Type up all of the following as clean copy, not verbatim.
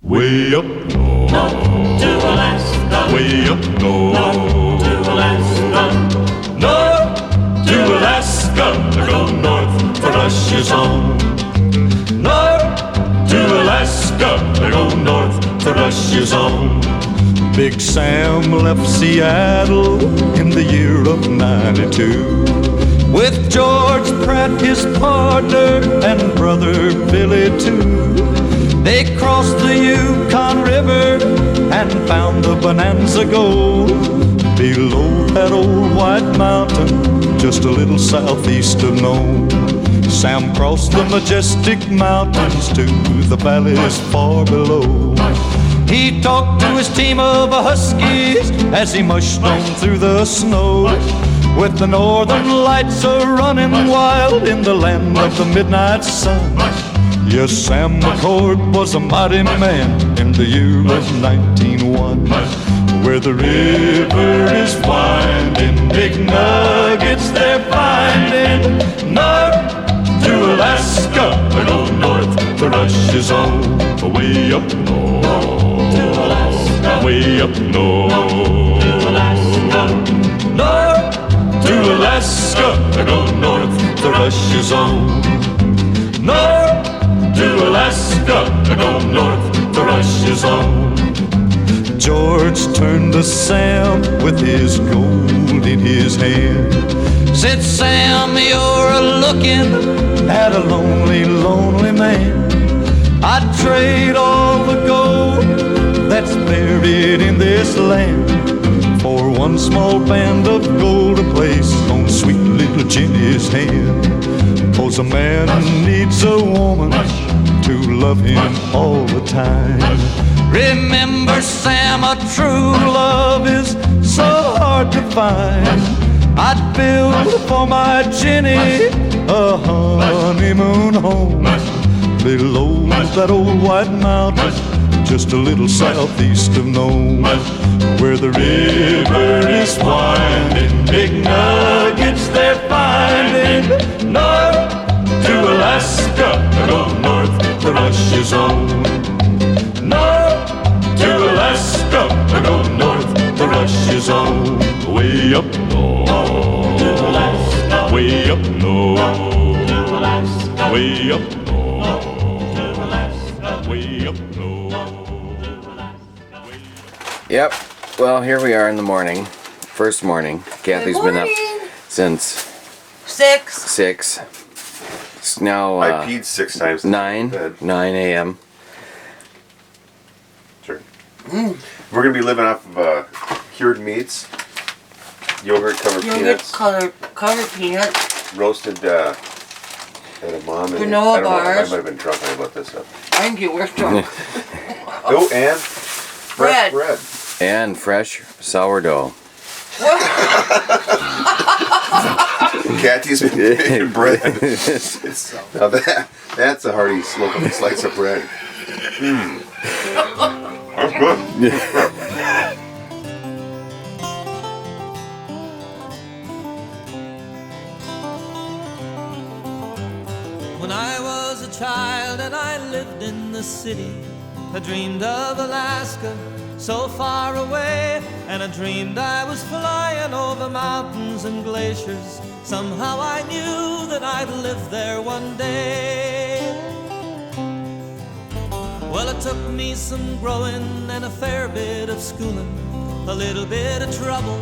Way up north, north to Alaska. Way up north, north to Alaska. North to Alaska. Go north for Russia's home. North to Alaska. Go north for Russia's home. Big Sam left Seattle in the year of 92 with George Pratt, his partner, and brother Billy too. They crossed the Yukon River and found the Bonanza Gold below that old white mountain, just a little southeast of Nome. Sam crossed the majestic mountains to the valleys far below. He talked to his team of huskies as he mushed on through the snow, with the northern lights a-running wild in the land of the midnight sun. Yes, Sam McCord was a mighty man in the year of 1901, where the river is winding, big nuggets they're finding. North to Alaska, go north to Russia's home. Way up north, to Alaska. Way up north, to Alaska. North to Alaska, go north to Russia's home. North to Alaska, go north to Russia's home. George turned to Sam with his gold in his hand. Said, Sam, you're looking at a lonely, lonely man. I'd trade all the gold that's buried in this land for one small band of gold to place on sweet little Jenny's hand. 'Cause a man needs a woman to love him all the time. Remember, Sam, a true love is so hard to find. I'd build for my Jenny a honeymoon home below that old white mountain, just a little southeast of Nome, where the river is winding, big nuggets they're finding. North to Alaska, go north to Russia's home. North to Alaska, go north to Russia's home. Way up north, to Alaska. Way up north, to Alaska. Way up north, to Alaska. Way up north. Yep. Well, here we are in the morning. First morning. Kathy's been up since 6. It's now I peed 6 times. 9 a.m. Sure. We're gonna be living off of cured meats, yogurt covered peanuts, covered peanuts, roasted at a mom. And granola I don't know, I bars. might have been drunk when I brought this up. I think you were drunk. Oh, and fresh Bread. bread. And fresh sourdough. Kathy's been making bread. Now that's a hearty slice of bread. That's good. When I was a child and I lived in the city, I dreamed of Alaska, so far away, and I dreamed I was flying over mountains and glaciers. Somehow I knew that I'd live there one day. Well, it took me some growing and a fair bit of schooling, a little bit of trouble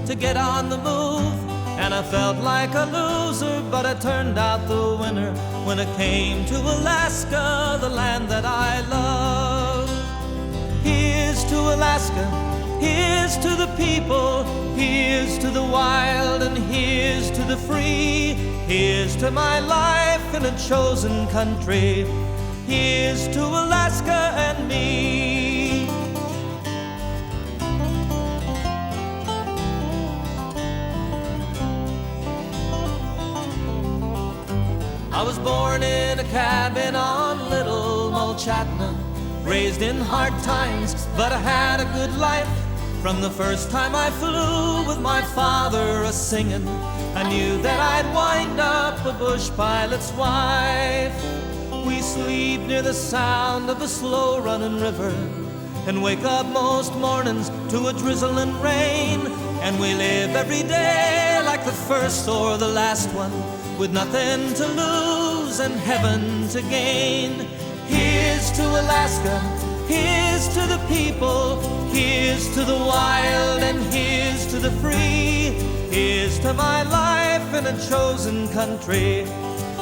to get on the move, and I felt like a loser, but I turned out the winner when it came to Alaska, the land that I love. Here's to Alaska, here's to the people, here's to the wild, and here's to the free. Here's to my life in a chosen country. Here's to Alaska and me. I was born in a cabin on Little Mulchatna, raised in hard times, but I had a good life. From the first time I flew with my father a-singing, I knew that I'd wind up a bush pilot's wife. We sleep near the sound of a slow-running river and wake up most mornings to a drizzling rain. And we live every day like the first or the last one, with nothing to lose and heaven to gain. Here's to Alaska, here's to the people, here's to the wild and here's to the free. Here's to my life in a chosen country,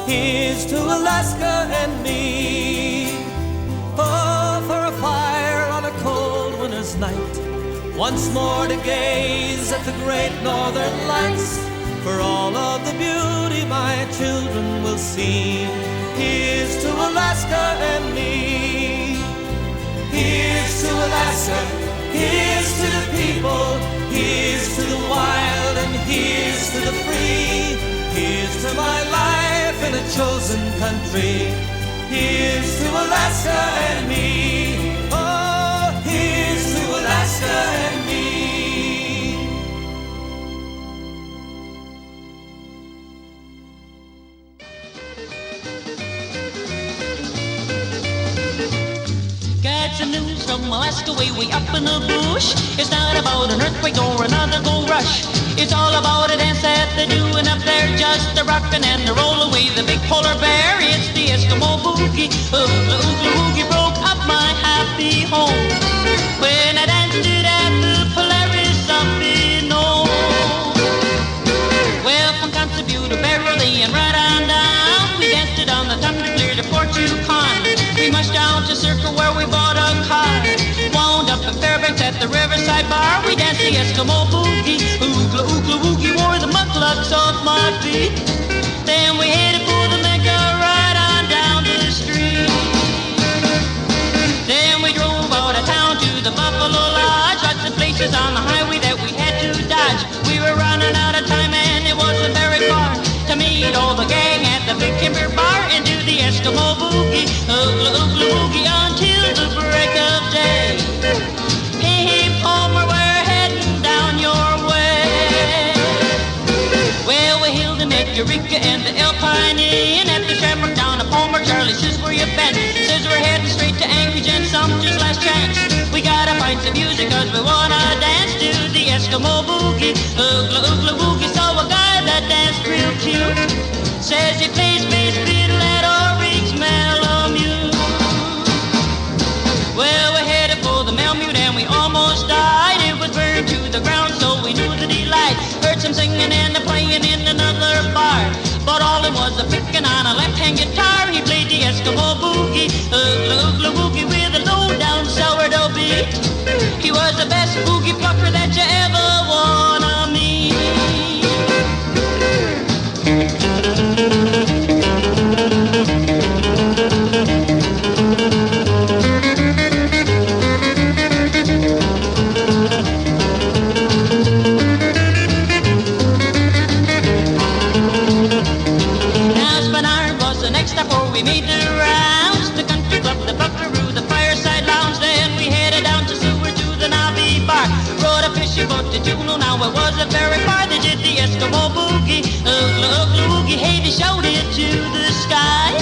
here's to Alaska and me. Oh, for a fire on a cold winter's night, once more to gaze at the great northern lights, for all of the beauty my children will see. Here's to Alaska and me. Here's to Alaska, here's to the people, here's to the wild and here's to the free. Here's to my life in a chosen country, here's to Alaska and me. Oh, here's to Alaska and me. Got some news from Alaska way up in the bush. It's not about an earthquake or another gold rush. It's all about a dance that they're doing up there, just a rockin' and a roll away the big polar bear. It's the Eskimo boogie. Oogla oogla oogie broke up my happy home when I danced it at the Polaris up in Nome. Well, from Constable to Beverly and right on down, we danced it on the Thunder Clear to Fort Yukon. We mushed down to Circle where we bought a car, wound up in Fairbanks at the Riverside Bar. We danced the Eskimo boogie. Oogla oogla woogie, wore the mucklucks off my feet. Then we headed for the Mecca right on down the street. Then we drove out of town to the Buffalo Lodge, lots of places on the highway that we had to dodge. We were running out of time and it wasn't very far to meet all the gang at the Big Timber Bar and do the Eskimo boogie. Oogla oogla woogie until the break of day. Hey, hey, Palmer, we're heading down your way. Well, we hailed them at Eureka and the Alpine Inn, at the Shamrock down at Palmer. Charlie says, where you been? Says we're heading straight to Anchorage and Sumter's last chance. We gotta find some music cause we wanna dance to the Eskimo boogie. Oogla oogla woogie, saw a guy that danced real cute. Says he plays bass fiddle at Oryx Malamute. Well, we headed for the Malamute and we almost died. It was burned to the ground, so we knew the delight. Heard some singing and a playing in another bar, but all it was a picking on a left-hand guitar. He played the Eskimo boogie. Oogla oogla woogie with a low-down sourdough beat. He was the best boogie plucker that you ever wanna meet. We made the rounds, the country club, the Buckaroo, the Fireside Lounge. Then we headed down to Seward to the Navi Bar. Rode a fishing boat to Juneau, now it wasn't very far. They did the Eskimo boogie. Oogla oogla woogie, hey, they shouted to the sky.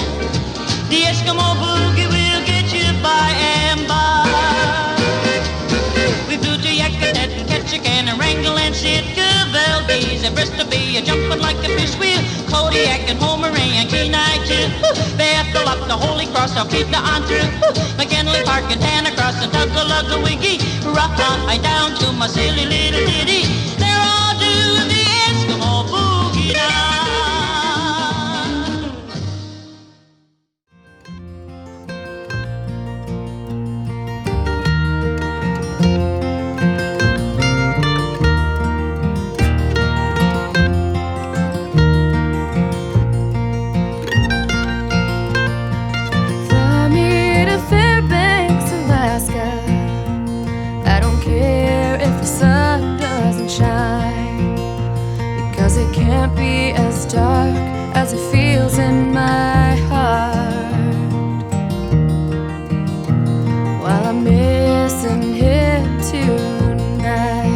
The Eskimo boogie will get you by and by. We flew to Yakutat and Ketchikan and Wrangell and Sitka Valdez and Bristol Bay, jumping like a fish wheel. Kodiak and Homerang and Kenai too. Bethel up the Holy Cross, Alkita on through McKinley Park and Tanacross and Tuggalugga-Wiggy. Right down to my silly little ditty. They're all doing the Eskimo boogie now. Can't be as dark as it feels in my heart while I'm missing him tonight.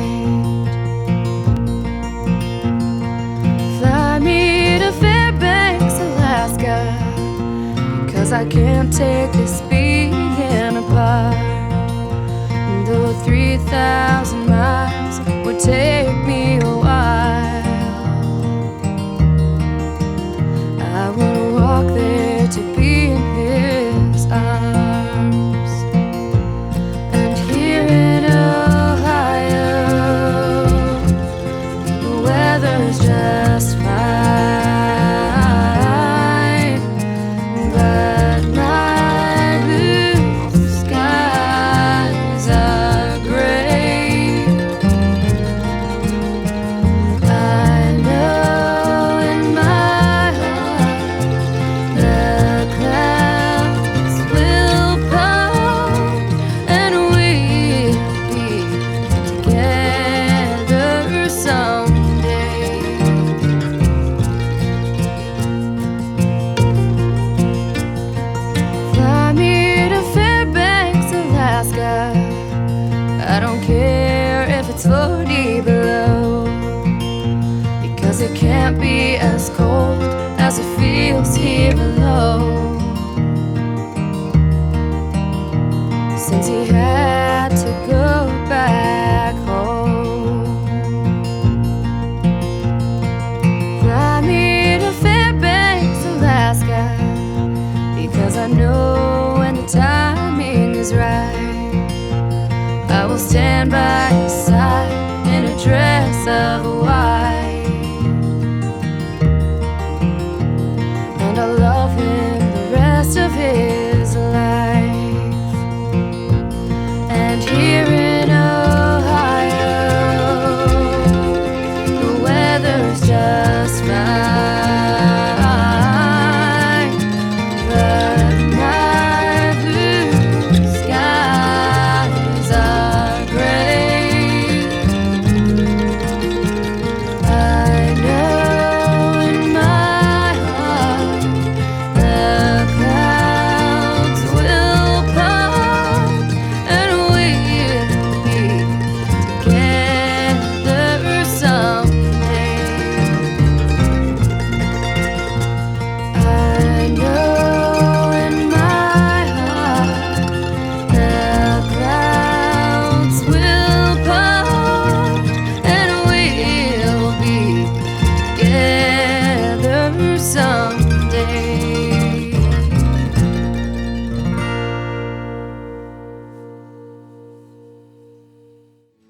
Fly me to Fairbanks, Alaska, 'cause I I can't take this being apart. Though 3,000 miles would take me a while, I would walk there to be in his arms. And here in Ohio, the weather's just fine, but my blue skies are gray. I know in my heart the clouds will part, and we'll be together someday. Fly me to Fairbanks, Alaska. I don't care if it's 40 below, because it can't be as cold as it feels here below. Since he had to go back home, fly me to Fairbanks, Alaska, because I know when the timing is right, I will stand by his side in a dress of white, and I'll love him the rest of his life. And here in Ohio, the weather's just fine, but my blue skies are gray. I know in my heart the clouds will part, and we'll be together someday. I know in my heart the clouds will part, and we'll be together someday.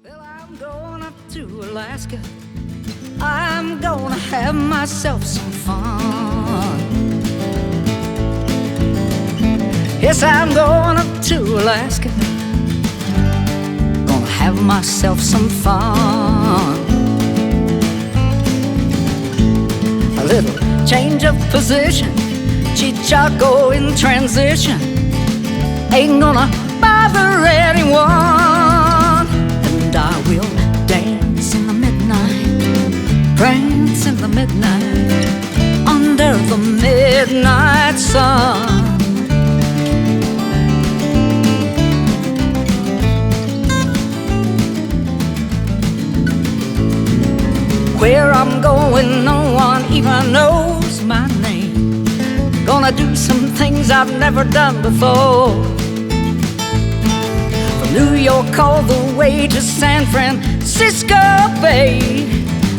Well, I'm going up to Alaska. I'm gonna have myself some fun. Yes, I'm going up to Alaska. Gonna have myself some fun. A little change of position, Chichaco in transition, ain't gonna bother anyone. And I will dance in the midnight, prance in the midnight, under the midnight sun. Where I'm going, no one even knows my name. Gonna do some things I've never done before. From New York all the way to San Francisco Bay,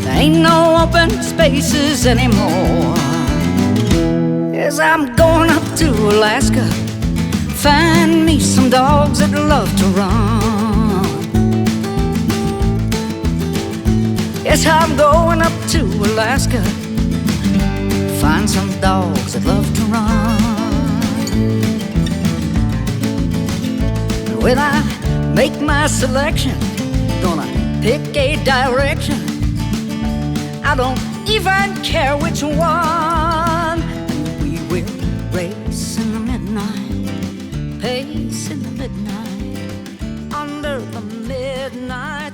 there ain't no open spaces anymore. Yes, I'm going up to Alaska, find me some dogs that love to run. Yes, I'm going up to Alaska, find some dogs that love to run. When I make my selection, gonna pick a direction, I don't even care which one. And we will race in the midnight, pace in the midnight, under the midnight